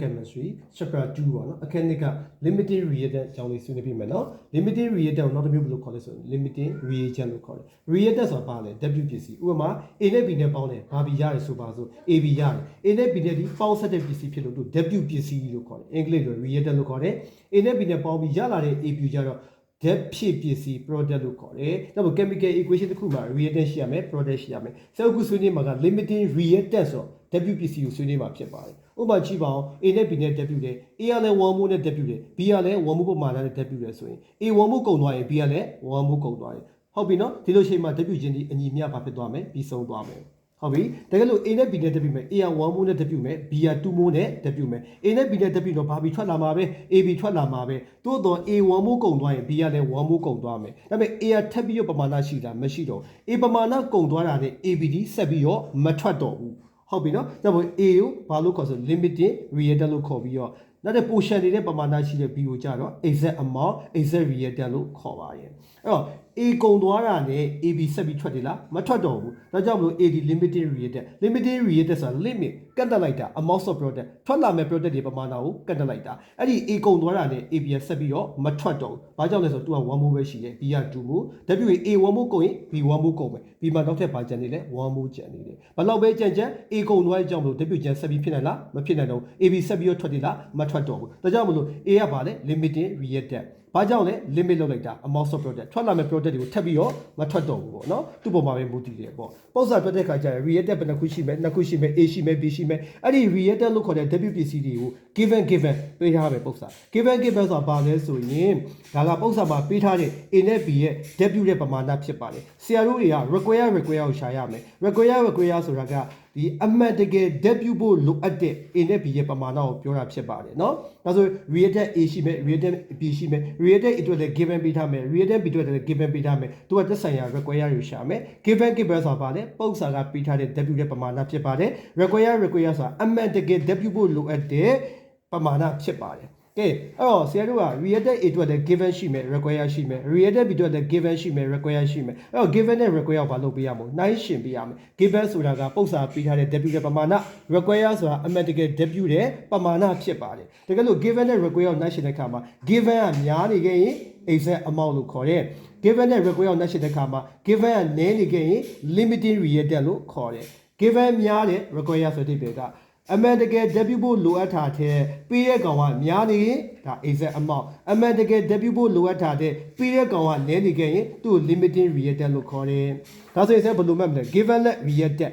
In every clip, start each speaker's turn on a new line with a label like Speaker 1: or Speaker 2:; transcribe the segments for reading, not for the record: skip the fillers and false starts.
Speaker 1: chemistry chapter 2ပေါ့နော်အခက်နှစ်က limiting reagent အကြောင်းလေးဆွေးနွေးပြမယ်နော် limiting reagent ကိုနောက်တစ်မျိုးဘယ်လိုခေါ်လဲဆိုရင် limiting reagent လို့ခေါ်တယ် reagent ဆိုတာဘာလဲ W ပစ္စည်းဥပမာ A နဲ့ B နဲ့ပေါင်းတယ်ဘာ B ရတယ်ဆိုပါစို့ AB ရတယ် A နဲ့ B နဲ့ဒီပေါင်းဆက်တဲ့ပစ္စည်းဖြစ်လို့သူ W ပစ္စည်းလို့ခေါ်တယ်အင်္ဂလိပ်လို reagent လို့ခေါ်တယ် A နဲ့ B နဲ့ပေါင်းပြီးရလာတဲ့ AB ကြတော့ဓာတ်ဖြစ်ပစ္စည်း product လို့ခေါ်တယ်။ဒါပေမဲ့ chemical equation တစ်ခုမှာ reactant ရှိရမယ် product ရှိရမယ်။ဆက်အခုဆွေးနွေးမှာက limiting reactant ဆိုဓာတ်ပစ္စည်းကိုဆွေးနွေးမှာဖြစ်ပါတယ်။ဥပမာကြည့်ပါအောင် A နဲ့ B နဲ့ဓာတ်ပြုတယ် A ကလည်း1 mol နဲ့ဓာတ်ပြုတယ် B ကလည်း1 mol ပမာဏနဲ့ဓာတ်ပြုတယ်ဆိုရင် A 1 mol ကုန်သွားရင် B ကလည်း1 mol ကုန်သွားတယ်။ဟုတ်ပြီနော်။ဒီလိုချိန်မှာဓာတ်ပြုခြင်းဒီအညီမျှဘာဖြစ်သွားမလဲပြီးဆုံးသွားမယ်။ဟုတ်ပြီတကယ်လို့ A နဲ့ B နဲ့တက်ပြီမယ် A က1 mol နဲ့တက်ပြီမယ် B က2 mol နဲ့တက်ပြီမယ် A နဲ့ B နဲ့တက်ပြီတော့ဘာပြီးထွက်လာမှာပဲ AB ထွက်လာမှာပဲတိုးတော့ A 1 mol ကုန်သွားရင် B ကလည်း1 mol ကုန်သွားမယ်ဒါပေမဲ့ A ကထပ်ပြီးတော့ပမာဏရှိတာမရှိတော့ A ပမာဏကုန်သွားတာနဲ့ ABD ဆက်ပြီးတော့မထွက်တော့ဘူးဟုတ်ပြီနော်ဒါပေမဲ့ A ကိုဘာလို့ခေါ်ဆို limiting reactant လို့ခေါ်ပြီးတော့နောက်တဲ့ portion နေတဲ့ပမာဏရှိတဲ့ B ကိုကြတော့ exact amount exact reactant လို့ခေါ်ပါတယ်အဲ့တော့ A ကုန်သွားတာနဲ့ AB ဆက်ပြီးထွက်တယ်လားမထွက်တော့ဘူးဒါကြောင့်မလို့ AD limiting reactant limiting reactant ဆိုတာ limit ကန့်တက်လိုက်တာ amount of product ထွက်လာမဲ့ product တွေပမာဏကိုကန့်တက်လိုက်တာအဲ့ဒီ A ကုန်သွားတာနဲ့ AB ဆက်ပြီးတော့မထွက်တော့ဘူးဘာကြောင့်လဲဆိုတော့ तू က1 mol ပဲရှိတယ် B က2 mol W A 1 mol ကုန်ရင် B 1 mol ကုန်မယ် B မှာနောက်ထပ်ဘာကျန်နေလဲ1 mol ကျန်နေတယ်ဘာလို့ပဲကျန် A ကုန်သွားတဲ့ကြောင့်မလို့ W ကျန်ဆက်ပြီးဖြစ်နိုင်လားမဖြစ်နိုင်တော့ဘူး AB ဆက်ပြီးတော့ထွက်တယ်လားမထွက်တော့ဘူးဒါကြောင့်မလို့ A ကဘာလဲ limiting reactantဘာကြောင့်လဲ limit လုပ်လိုက်တာ amount of product ထွက်လာမဲ့ product တွေကိုထပ်ပြီးတော့မထွက်တော့ဘူးပေါ့နော်သူ့ပုံမှာပဲမူတည်တယ်ပေါ့ပုံစံတွက်တဲ့ခါကျရင် reactant ဘယ်နှခုရှိမယ်နှစ်ခုရှိမယ် A ရှိမယ် B ရှိမယ်အဲ့ဒီ reactant လို့ခေါ်တဲ့ WPC တွေကို given ပေးထားမယ်ပုံစံ given ဆိုတာဘာလဲဆိုရင်ဒါကပုံစံမှာပေးထားတဲ့ A နဲ့ B ရဲ့ W ရဲ့ပမာဏဖြစ်ပါတယ်ဆရာတို့တွေက require ကိုရှာရမယ် require ဆိုတာကဒီအမှန်တကယ် W ဖို့လိုအပ်တဲ့ A နဲ့ B ရဲ့ပမာဏကိုပြောတာဖြစ်ပါတယ်เนาะဒါဆို reactant A ရှိမယ် reactant B ရှိမယ် reactant A အတွက်လည်း given ပေးထားမယ် reactant B အတွက်လည်း given ပေးထားမယ်သူကသက်ဆိုင်ရာ require ကိုရှာမယ် given ဆိုတာဘာလဲပုံစံကပေးထားတဲ့ W ရဲ့ပမာဏဖြစ်ပါတယ် require ဆိုတာအမှန်တကယ် W ဖို့လိုအပ်တဲ့ပမာဏဖြစ်ပါတယ်ကဲအဲ့တော့ဆရာတို့က reactant A အတွက်လည်း given ရှိမယ် require ရှိမယ် reactant B အတွက်လည်း given ရှိမယ် require ရှိမယ်အဲ့တော့ given နဲ့ require ကိုဘာလုပ်ပေးရမလဲနှိုင်းရှင်ပေးရမယ် given ဆိုတာကပုံစံပေးထားတဲ့ W ရဲ့ပမာဏ require ဆိုတာအမှန်တကယ် W ရဲ့ပမာဏဖြစ်ပါတယ်တကယ်လို့ given နဲ့ require ကိုနှိုင်းရှင်တဲ့အခါမှာ given ကများနေခဲ့ရင် exact amount လို့ခေါ်တယ် given နဲ့ require ကိုနှိုင်းရှင်တဲ့အခါမှာ given ကနည်းနေခဲ့ရင် limiting reactant လို့ခေါ်တယ် given များတဲ့ require ဆိုတဲ့ဒီကအမှန်တကယ် W ဖို့လိုအပ်တာတဲ့ပေးတဲ့ကောင်ကများနေရင်ဒါ exact amount အမှန်တကယ် W ဖို့လိုအပ်တာတဲ့ပေးတဲ့ကောင်ကနည်းနေခဲ့ရင်သူ့ limiting reactant လို့ခေါ်တယ်ဒါဆိုရင်ဆက်ဘယ်လိုမှတ်မလဲ given နဲ့ reactant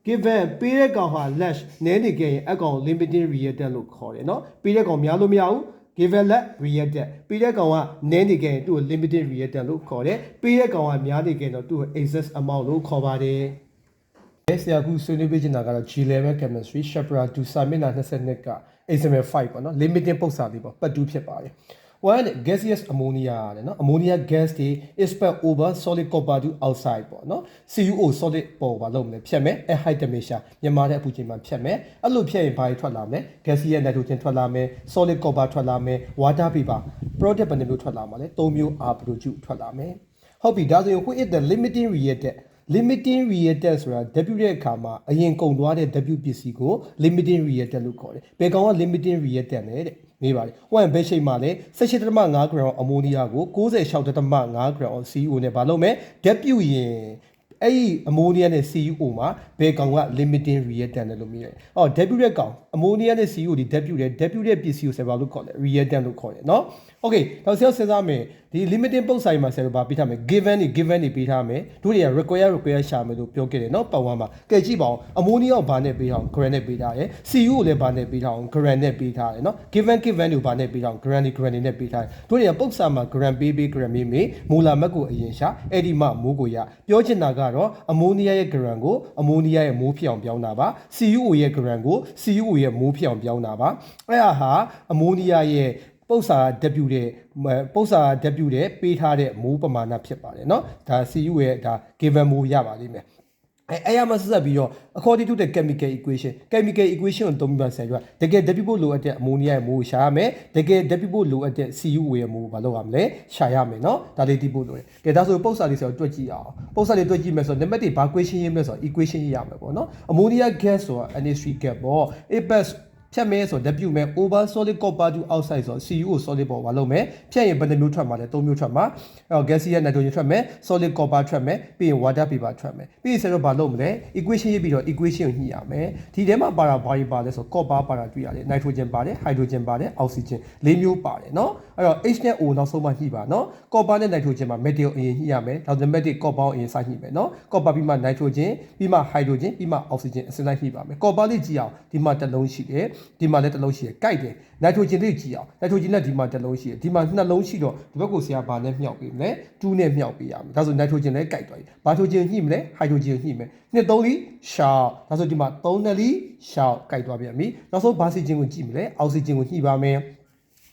Speaker 1: given ပေးတဲ့ကောင်ဟာ less နည်းနေခဲ့ရင်အကောင် limiting reactant လို့ခေါ်တယ်เนาะပေးတဲ့ကောင်များလို့မရဘူး given လက် reactant ပေးတဲ့ကောင်ကနည်းနေခဲ့ရင်သူ့ limiting reactant လို့ခေါ်တယ်ပေးတဲ့ကောင်ကများနေခဲ့ရင်တော့သူ့ exact amount လို့ခေါ်ပါတယ်ဆရာခုဆွေးနွေးပေးချင်တာကတော့ G-level chemistry chapter 2 စာမျက်နှာ22က example 5ပေါ့နော် limiting ပုဒ်စာလေးပေါ့ပတ်2ဖြစ်ပါတယ် one gaseous ammonia တဲ့နော် ammonia gas တွေ is spread over solid copper to outside ပေါ့နော် CuO solid ပေါ်ပါလို့မလဲဖြတ်မယ် at high temperature မြန်မာတဲ့အပူချိန်မှာဖြတ်မယ်အဲ့လိုဖြတ်ရင်ဘာတွေထွက်လာမလဲ gaseous nitrogen ထွက်လာမယ် solid copper ထွက်လာမယ် water vapor product ဘယ်နှမျိုးထွက်လာမှာလဲ3မျိုး R produce ထွက်လာမယ်ဟုတ်ပြီဒါဆိုရင် what is the limiting reactant limiting reactant ဆိုတာ W ရဲ့အခါမှာအရင်ကုန်သွားတဲ့ W ပစ္စည်းကို limiting reactant လို့ခေါ်တယ်။ဘယ်ကောင်က limiting reactant လဲတဲ့။မေးပါတယ်။ဟိုကဘယ်ရှိမှလဲ18.5 gram အမိုနီယာကို96.5 gram CuO နဲ့ဘာလုပ်မလဲ။ဓာတ်ပြုရင်အဲ့ဒီအမိုနီယာနဲ့ CuO မှာဘယ်ကောင်က limiting reactant လဲလို့မေးတယ်။အော် W ရဲ့ကောင်အမိုနီယာနဲ့ CuO ဒီဓာတ်ပြုတဲ့ပစ္စည်းကိုဆက်ပါလို့ခေါ်တယ် reactant လို့ခေါ်တယ်နော်။ Okay တော့ဆက်စားမယ်ဒီ limiting ပုံစံမှာဆက်လို့ဗာပေးထားမယ် given တွေပေးထားမယ်တို့တွေက require ရှာမယ်လို့ပြောခဲ့တယ်เนาะပတ်ဝန်းမှာကဲကြည့်ပါအောင်အမိုနီယာကိုဗာနဲ့ပေးထားအောင် gram နဲ့ပေးထားတယ် CuO ကိုလည်းဗာနဲ့ပေးထားအောင် gram နဲ့ပေးထားတယ်เนาะ given ကိုဗာနဲ့ပေးထားအောင် gram နဲ့ပေးထားတယ်တို့တွေကပုံစံမှာ gram ပေး gram မေးမူလာမက်ကိုအရင်ရှာအဲ့ဒီမှမိုးကိုရပြောချင်တာကတော့အမိုနီယာရဲ့ gram ကိုအမိုနီယာရဲ့မိုးဖြစ်အောင်ပြောင်းတာပါ CuO ရဲ့ gram ကို CuO ရဲ့မိုးဖြစ်အောင်ပြောင်းတာပါအဲ့ဒါဟာအမိုနီယာရဲ့ပု္ပ္ပာ W တဲ့ပေးထားတဲ့မိုးပမာဏဖြစ်ပါတယ်เนาะဒါ CuO ရဲ့ဒါ given မိုးရပါလိမ့်မယ် အဲ့ရမှာဆက်ပြီးတော့ according to the chemical equation ကိုသုံးပြီးမှဆရာတို့ကတကယ်ဓာတ်ပြုဖို့လိုအပ်တဲ့အမိုနီယာရဲ့မိုးကိုရှာရမယ်တကယ်ဓာတ်ပြုဖို့လိုအပ်တဲ့ CuO ရဲ့မိုးကိုမလုပ်ရမလဲရှာရမယ်เนาะဒါလေးသိဖို့လိုတယ်ကဲဒါဆိုပုတ်စာလေးဆရာတို့တွက်ကြည့်အောင်ပုတ်စာလေးတွက်ကြည့်မယ်ဆိုတော့ name တွေဘာ equation ရေးမလဲဆိုတော့ equation ရေးရမယ်ပေါ့เนาะ ammonia gas ဆိုတာ NH3 gas ပေါ့ APAS ဖြတ်မဲဆိုဓာတ်ပြုမဲ over solid copper to outside ဆို CuO solid ပေါ်မှာလုပ်မယ်ဖြတ်ရင်ဘယ်နှမျိုးထွက်မှာလဲ၃မျိုးထွက်မှာအဲ့တော့ gaseous nitrogen ထွက်မယ် solid copper ထွက်မယ်ပြီးရင် water vapor ထွက်မယ်ပြီးရင်ဆရာတို့ဘာလုပ်မလဲ equation ရေးပြီးတော့ equation ကိုညှိရမယ်ဒီထဲမှာပါတာဘာတွေပါလဲဆို copper ပါတာတွေ့ရတယ် nitrogen ပါတယ် hydrogen ပါတယ် oxygen ၄မျိုးပါတယ်เนาะအဲ့တော့ H နဲ့ O နောက်ဆုံးမှညှိပါเนาะ copper နဲ့ nitrogen မှာ metal အရင်ညှိရမယ်ဒါဆို metal copper အရင်စညှိမယ်เนาะ copper ပြီးမှ nitrogen ပြီးမှ hydrogen ပြီးမှ oxygen အစလိုက်ညှိပါမယ် copper လေးကြည့်အောင်ဒီမှာတစ်လုံးရှိတယ်ဒီမှာလည်းတစ်လုံးရှိတယ်ကြိုက်တယ် nitrogen လေးကြည့်အောင် nitrogen နဲ့ဒီမှာတစ်လုံးရှိတယ်ဒီမှာနှလုံးရှိတော့ဒီဘက်ကိုဆရာဘာနဲ့မြှောက်ပေးမလဲ2နဲ့မြှောက်ပေးရမယ်ဒါဆို nitrogen လည်းကြိုက်သွားပြီဘာ nitrogen ညှိမလဲ hydrogen ညှိမယ်2 3လီရှောက်ဒါဆိုဒီမှာ3နဲ့လီရှောက်ကြိုက်သွားပြန်ပြီနောက်ဆုံးဘာ oxygen ကိုကြည့်မလဲ oxygen ကိုညှိပါမယ်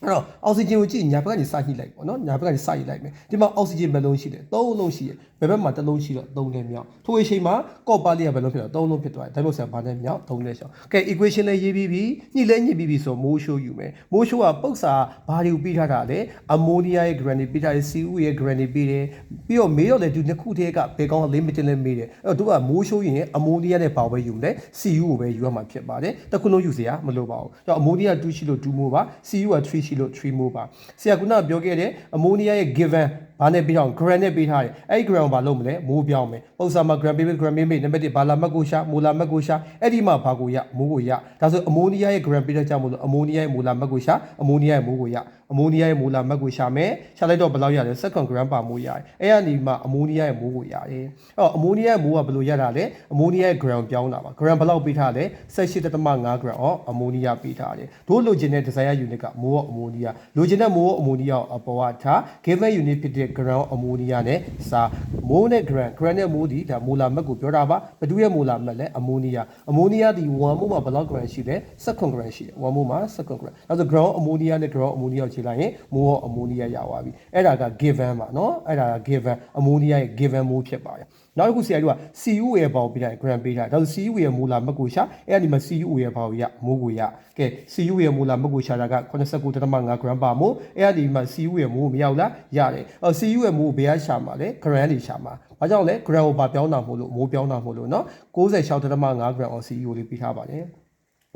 Speaker 1: အဲ့တော့ oxygen ကိုကြည့်ညာဘက်ကနေစညှိလိုက်ပေါ့နော်ညာဘက်ကနေစညှိလိုက်မယ်ဒီမှာ oxygen ဘယ်လုံးရှိလဲ3လုံးရှိတယ်ဘယ်ဘက်မှာတစ်လုံးရှိတော့3နဲ့မြောက်ထိုအချိန်မှာ copper လေးကဘယ်လုံးဖြစ်တော့3လုံးဖြစ်သွားတယ်ဒါမျိုးဆရာဘာနဲ့မြောက်3နဲ့ရှောက်ကဲ equation လေးရေးပြီးပြီညှိလဲညှိပြီးပြီဆိုမိုးရှိုးယူမယ်မိုးရှိုးကပုတ်စာဘာတွေကိုပြီးထားတာလဲ ammonia ရဲ့ granite ပြီးထားတယ် CuO ရဲ့ granite ပြီးတယ်ပြီးတော့မေးတော့လေဒီနှစ်ခုတည်းကဘယ်ကောင်း limited လဲမေးတယ်အဲ့တော့သူကမိုးရှိုးရင် ammonia နဲ့ဘာပဲယူမလဲ CuO ကိုပဲယူရမှာဖြစ်ပါတယ်တစ်ခုလုံးယူစရာမလိုပါဘူးအဲ့တော့ ammonia 2ရှိလို့2မိုးပါ CuO က3ရှိလို့3မိုးပါဆရာကပြောခဲ့တဲ့ ammonia ရဲ့ given ဘာနဲ့ပြီးတော့ gram နဲ့ပြီးထားတယ်အဲ့ဒီ gram ကိုဘာလုပ်မလဲမိုးပြောင်းမယ်ပုံစံမှာ gram ပေး gram ပေးနံပါတ်1ဘာလာမတ်ကိုရှာမိုလာမတ်ကိုရှာအဲ့ဒီမှာဘာကိုရမိုးကိုရဒါဆို ammonia ရဲ့ gram ပေးတဲ့ကြောင့်မလို့ ammonia ရဲ့မိုလာမတ်ကိုရှာ ammonia ရဲ့မိုးကိုရ ammonia ရဲ့မိုလာမတ်ကိုရှာမယ်ရှာလိုက်တော့ဘယ်လောက်ရလဲ2 gram ပါမိုးရတယ်အဲ့ကနေမှ ammonia ရဲ့မိုးကိုရတယ်အဲ့တော့ ammonia ရဲ့မိုးကဘယ်လိုရတာလဲ ammonia ရဲ့ gram ပြောင်းတာပါ gram ဘယ်လောက်ပေးထားလဲ18.5 gram အော် ammonia ပေးထားတယ်တို့လိုချင်တဲ့ desire unit ကမိုး ammonia လိုချင်တဲ့မိုး ammonia ကိုအပေါ်ကထား given unit ဖြစ်တဲ့ gram ammonia နဲ့စာမိုးနဲ့ gram နဲ့မိုးဒီဒါမိုလာမတ်ကိုပြောတာပါဘယ်သူရဲ့မိုလာမတ်လဲ ammonia ဒီ1မိုးမှာဘယ်လောက် gram ရှိလဲ2 gram ရှိတယ်1မိုးမှာ2 gram ဒါဆို gram ammonia နဲ့ gram ammonia ကိုချိန်လိုက်ရင်မိုး ammonia ရသွားပြီအဲ့ဒါက given ပါเนาะအဲ့ဒါက given ammonia ရဲ့ given မိုးဖြစ်ပါတယ်နောက်တစ်ခုဆရာတို့က CuO ရဲ့ဘောင်ပေးထားတယ် gram ပေးထားတယ်ဒါဆို CuO ရဲ့မိုလာမတ်ကိုရှာအဲ့ဒီမှာ CuO ရဲ့ဘောင်ရမိုးကိုရကဲ CuO ရဲ့မိုလာမတ်ကိုရှာတာက89.5 gram ပါမို့အဲ့ဒီမှာ CuO ရဲ့မိုးမရောက်လားရတယ်အော် CuO ရဲ့မိုးဘယ်ကရှာမှာလဲ gram တွေရှာမှာဘာကြောင့်လဲ gram ကိုပါပြောင်းတာမို့လို့မိုးပြောင်းတာမို့လို့เนาะ96.5 gram အော် CuO လေးပေးထားပါတယ်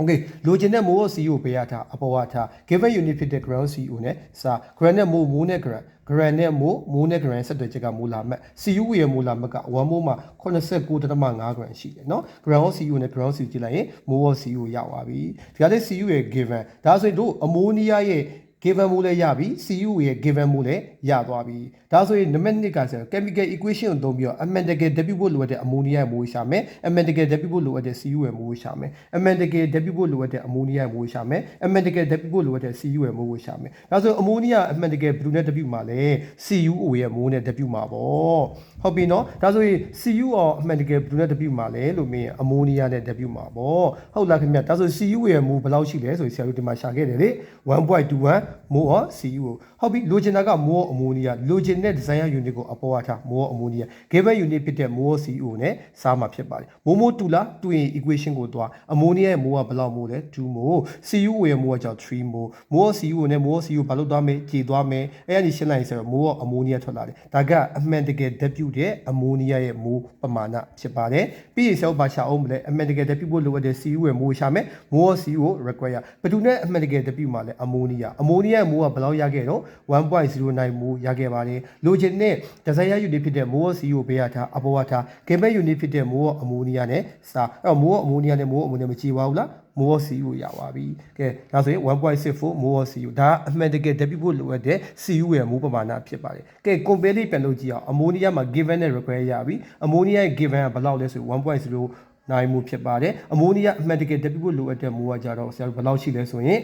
Speaker 1: Okay လိုချင်တဲ့မိုး CuO ပေးရတာအပေါ်ကထား given unit ဖြစ်တဲ့ gram CuO နဲ့စာ gram နဲ့မိုးနဲ့ gram နဲ့မိုးနဲ့ gram ဆက်တွေ့ချက်ကမိုးလာမှတ် CuO ရဲ့မိုးလာမှတ်က1မိုးမှာ89.5 gram ရှိတယ်เนาะ gram CuO နဲ့ gram CuO ကြည့်လိုက်ရင်မိုး CuO ရသွားပြီဒီကနေ့ CuO ရဲ့ given ဒါဆိုရင်တို့ ammonia ရဲ့given မိုးလည်းရပြီ CuO ရဲ့ given မိုးလည်းရသွားပြီဒါဆိုရင်နံပါတ်1ကဆို chemical equation ကိုသုံးပြီးတော့အမှန်တကယ်ဓာတ်ပြုဖို့လိုအပ်တဲ့ ammonia ရဲ့မိုးရှာမယ်အမှန်တကယ်ဓာတ်ပြုဖို့လိုအပ်တဲ့ CuO ရဲ့မိုးရှာမယ်အမှန်တကယ်ဓာတ်ပြုဖို့လိုအပ်တဲ့ ammonia ရဲ့မိုးရှာမယ်အမှန်တကယ်ဓာတ်ပြုဖို့လိုအပ်တဲ့ CuO ရဲ့မိုးကိုရှာမယ်ဒါဆို ammonia အမှန်တကယ်ဘယ်လိုနဲ့ဓာတ်ပြုမှာလဲ CuO ရဲ့မိုးနဲ့ဓာတ်ပြုမှာပေါ့ဟုတ်ပြီနော်ဒါဆိုရင် CuO အမှန်တကယ်ဘယ်လိုနဲ့ဓာတ်ပြုမှာလဲလို့မင်း ammonia နဲ့ဓာတ်ပြုမှာပေါ့ဟုတ်လားခင်ဗျဒါဆို CuO ရဲ့မိုးဘယ်လောက်ရှိလဲဆိုရင်ဆရာတို့ဒီမှာရှာခဲ့တယ်လေ1.21 မိုး CuO ဟုတ်ပြီလိုချင်တာကမိုး ammonia လိုချင်တဲ့ design unit ကိုအပေါ်ကထားမိုး ammonia given unit ဖြစ်တဲ့မိုး CuO နဲ့စားမှာဖြစ်ပါတယ်မိုးတူလားတူရင် equation ကိုသွား ammonia ရဲ့မိုးကဘယ်လောက်မိုးလဲ2မိုး CuO ရဲ့မိုးကကြောင့်3မိုးမိုး CuO နဲ့မိုး CuO ဘာလို့သွားမယ်ကြေသွားမယ်အဲ့ဒီရှင်းလိုက်ဆိုတော့မိုး ammonia ထွက်လာတယ်ဒါကအမှန်တကယ်ဓာတ်ပြုတဲ့ ammonia ရဲ့မိုးပမာဏဖြစ်ပါတယ်ပြီးရင်ဆောက်ပါရှာအောင်မလဲအမှန်တကယ်ဓာတ်ပြုဖို့လိုအပ်တဲ့ CuO ရဲ့မိုးရှာမယ်မိုး CuO require ဘယ်သူနဲ့အမှန်တကယ်ဓာတ်ပြုမှာလဲ ammonia ရဲ့မိုးကဘယ်လောက်ရခဲ့တော့1.09 မိုးရခဲ့ပါတယ်လိုချင်တဲ့ desire unit ဖြစ်တဲ့မိုး CuO ပေးရထားအပေါ်ကထား given unit ဖြစ်တဲ့မိုး ammonia နဲ့စာအဲ့တော့မိုး ammonia နဲ့မိုး ammonia မကြည့်ပါဘူးလားမိုး CuO ရပါပြီကဲဒါဆိုရင်1.64မိုး CuO ဒါအမှန်တကယ်ဓာတ်ပြုဖို့လိုအပ်တဲ့ CuO ရဲ့မိုးပမာဏဖြစ်ပါတယ်ကဲ compare လေးပြန်လုပ်ကြည့်အောင် ammonia မှာ given နဲ့ require ရပြီ ammonia ရဲ့ given ကဘယ်လောက်လဲဆို1.0နိုင်မှုဖြစ်ပါတယ် ammonia အမှန်တကယ်ဓာတ်ပြုဖို့လိုအပ်တဲ့မိုးကကြတော့ဆရာတို့ဘယ်လောက်ရှိလဲဆိုရင်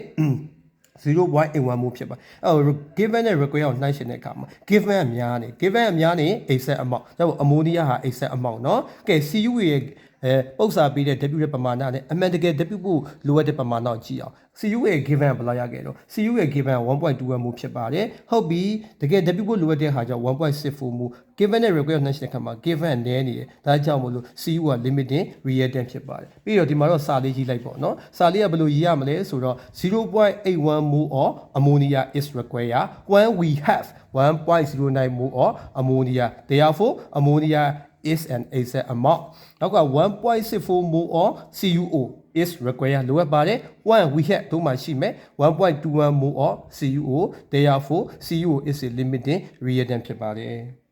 Speaker 1: 0.81 မိုးဖြစ်ပါအဲ့တော့ given နဲ့ require ကိုနှိုင်းရှင်တဲ့အခါမှာ given အများနေ exact amount ဒါပေမဲ့ ammonia ဟာ exact amount เนาะကဲ CuO ရဲ့ ပု္ပ္ပစာပေးတဲ့ W ရဲ့ပမာဏနဲ့အမှန်တကယ် W ဖို့လိုအပ်တဲ့ပမာဏကိုကြည့်အောင် CU ရဲ့ given ဘယ်လောက်ရခဲ့တော့ CU ရဲ့ given 1.21 mol ဖြစ်ပါတယ်ဟုတ်ပြီတကယ် W ဖို့လိုအပ်တဲ့ဟာကြောင့် 1.64 mol given နဲ့ required နှိုင်းတဲ့အခါမှာ given နည်းနေတယ်ဒါကြောင့်မို့လို့ CU က limiting reactant ဖြစ်ပါတယ်ပြီးတော့ဒီမှာတော့စာလေးရေးလိုက်ပေါ့နော်စာလေးကဘယ်လိုရေးရမလဲဆိုတော့ 0.81 mol of ammonia is required when we have 1.09 mol of ammonia therefore ammonia is an exact amount နောက်က 1.64 mol of CuO is required လိုအပ်ပါတယ် one we have တို့မှရှိမယ် 1.21 mol of CuO therefore CuO is a limiting reactant ဖြစ်ပါတယ်